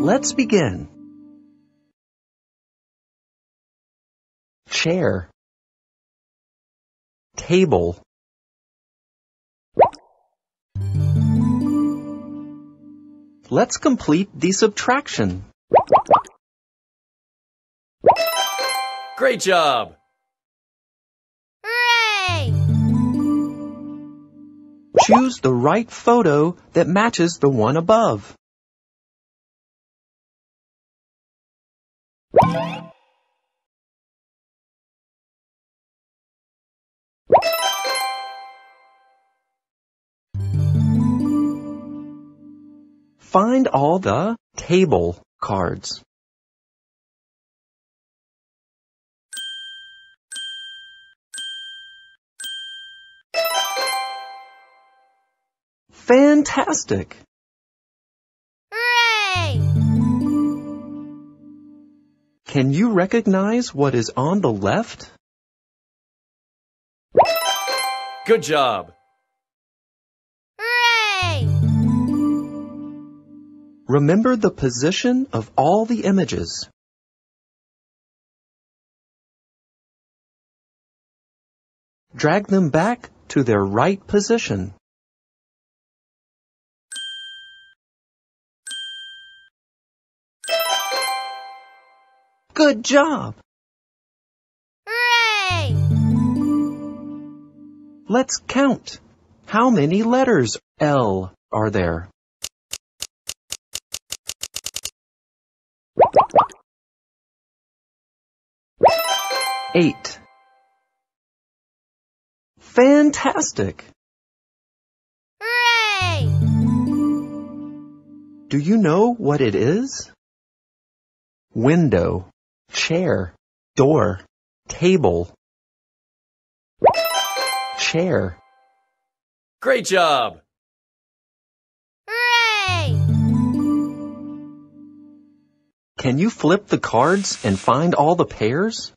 Let's begin. Chair, table, let's complete the subtraction. Great job! Hooray! Choose the right photo that matches the one above. Find all the table cards. Fantastic! Hooray! Can you recognize what is on the left? Good job! Hooray! Remember the position of all the images. Drag them back to their right position. Good job! Hooray! Let's count. How many letters L are there? Eight. Fantastic! Hooray! Do you know what it is? Window, chair, door, table. Chair. Great job! Hooray! Can you flip the cards and find all the pairs?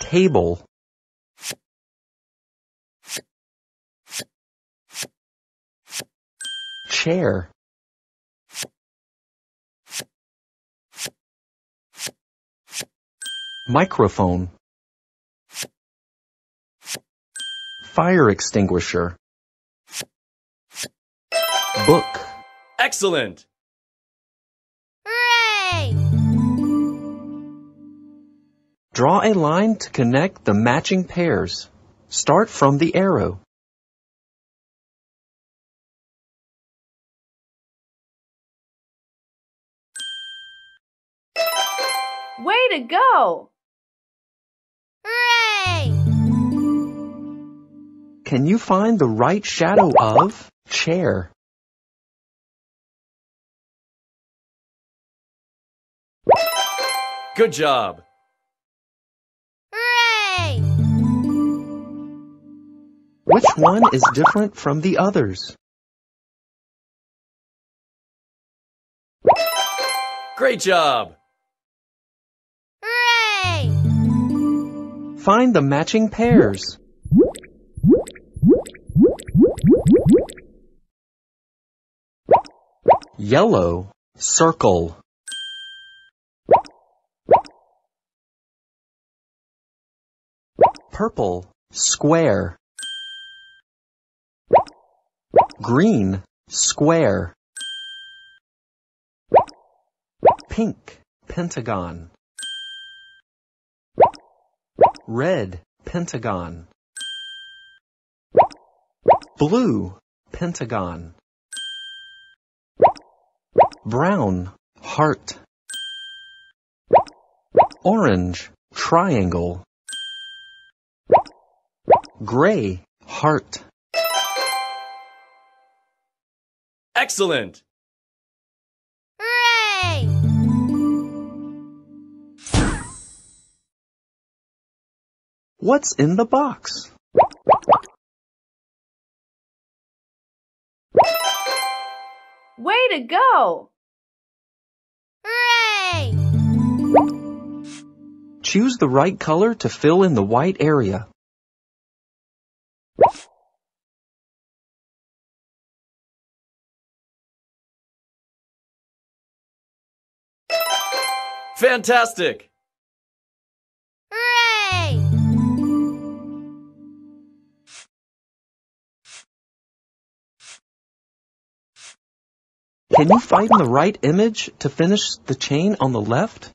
Table. Chair. Microphone. Fire extinguisher. Book. Excellent! Hooray! Draw a line to connect the matching pairs. Start from the arrow. Way to go! Hooray! Can you find the right shadow of chair? Good job! Hooray! Which one is different from the others? Great job! Hooray! Find the matching pairs. Yellow, circle. Purple, square. Green, square. Pink, pentagon. Red, pentagon. Blue, pentagon. Brown, heart. Orange, triangle. Gray, heart. Excellent! Hooray! What's in the box? Way to go! Hooray! Choose the right color to fill in the white area. Fantastic! Hooray! Can you find the right image to finish the chain on the left?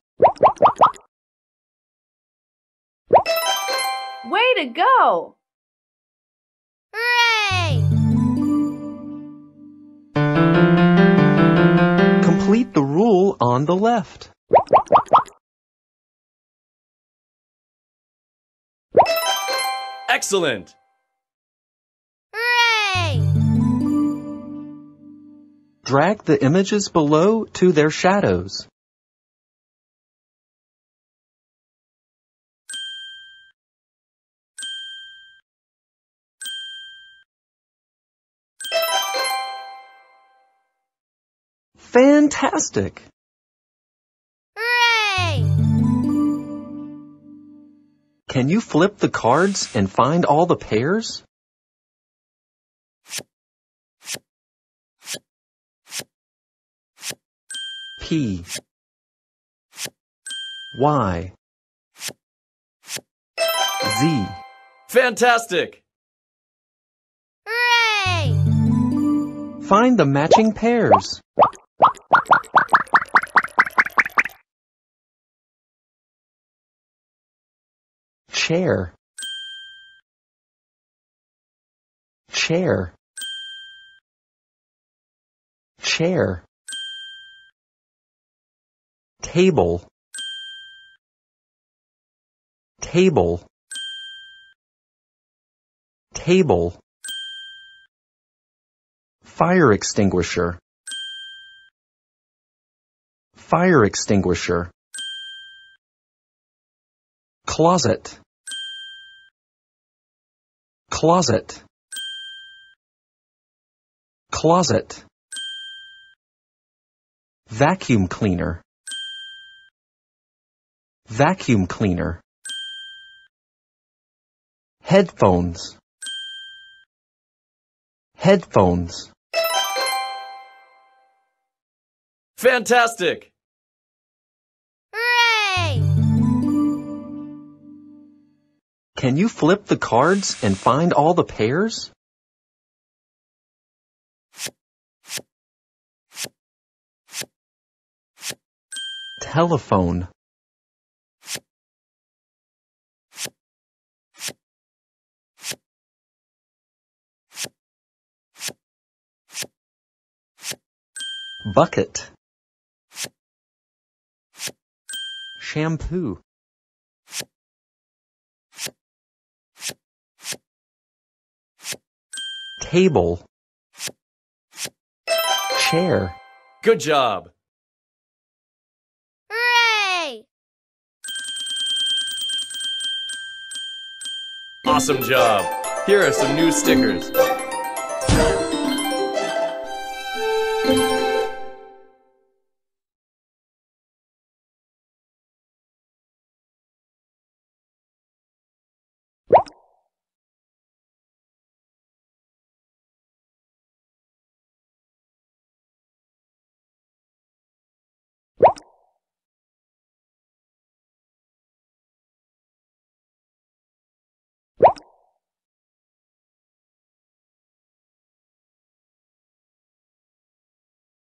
Way to go! Hooray! Complete the rule on the left. Excellent! Hooray! Drag the images below to their shadows. Fantastic! Hooray! Can you flip the cards and find all the pairs? P, Y, Z. Fantastic! Hooray! Find the matching pairs. Chair, chair, chair. Table, table, table. Fire extinguisher, fire extinguisher. Closet, closet, closet. Vacuum cleaner, vacuum cleaner. Headphones, headphones. Fantastic! Hooray! Can you flip the cards and find all the pairs? Telephone, bucket, shampoo, table, chair. Good job! Hooray! Awesome job! Here are some new stickers.